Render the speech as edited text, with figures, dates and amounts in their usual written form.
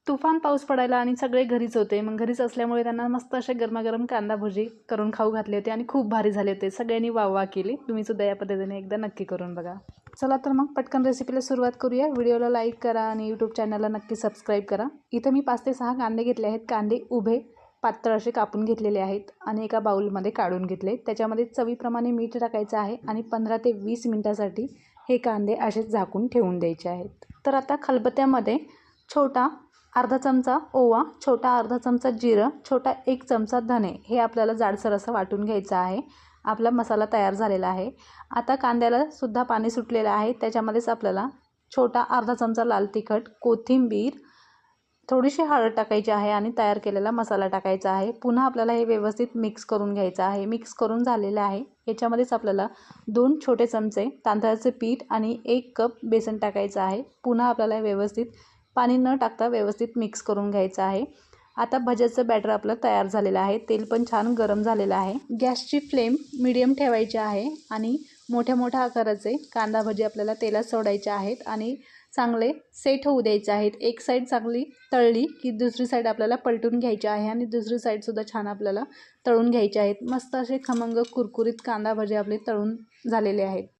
तुफान पाऊस पडायला आणि सगळे घरीच होते. मग घरीच असल्यामुळे त्यांना मस्त असे गरमागरम कांदा भजी करून खाऊ घातले होते आणि खूप भारी झाले होते. सगळ्यांनी वाह केली. तुम्ही सुद्धा या पद्धतीने एकदा नक्की करून बघा. चला तर मग पटकन रेसिपीला सुरुवात करूया. व्हिडिओला लाईक करा आणि यूट्यूब चॅनलला नक्की सबस्क्राईब करा. इथं मी 5 ते 6 कांदे घेतले आहेत. कांदे उभे पातळ असे कापून घेतलेले आहेत आणि एका बाउलमध्ये काढून घेतले. त्याच्यामध्ये चवीप्रमाणे मीठ टाकायचं आहे आणि 15 ते 20 मिनिटासाठी हे कांदे असेच झाकून ठेवून द्यायचे आहेत. तर आता खलबत्त्यामध्ये छोटा अर्धा चमचा ओवा, छोटा अर्धा चमचा जिरं, छोटा 1 चमचा धने हे आपल्याला जाडसर असं वाटून घ्यायचं आहे. आपला मसाला तयार झालेला आहे. आता कांद्याला सुद्धा पाणी सुटलेलं आहे. त्याच्यामध्येच आपल्याला छोटा अर्धा चमचा लाल तिखट, कोथिंबीर, थोडीशी हळद टाकायची आहे आणि तयार केलेला मसाला टाकायचा आहे. पुन्हा आपल्याला हे व्यवस्थित मिक्स करून घ्यायचं आहे. मिक्स करून झालेलं आहे. याच्यामध्येच आपल्याला 2 छोटे चमचे तांदळाचे पीठ आणि 1 कप बेसन टाकायचं आहे. पुन्हा आपल्याला व्यवस्थित पाणी न टाकता व्यवस्थित मिक्स करून घ्यायचं आहे. आता भज्याचं बॅटर आपलं तयार झालेलं आहे. तेल पण छान गरम झालेलं आहे. गॅसची फ्लेम मीडियम ठेवायची आहे आणि मोठ्या मोठ्या आकाराचे कांदा भजी आपल्याला तेलात सोडायचे आहेत आणि चांगले सेट होऊ द्यायचे आहेत. एक साईड चांगली तळली की दुसरी साईड आपल्याला पलटून घ्यायची आहे आणि दुसरी साईडसुद्धा छान आपल्याला तळून घ्यायचे आहेत. मस्त असे खमंग कुरकुरीत कांदा भजी आपले तळून झालेले आहेत.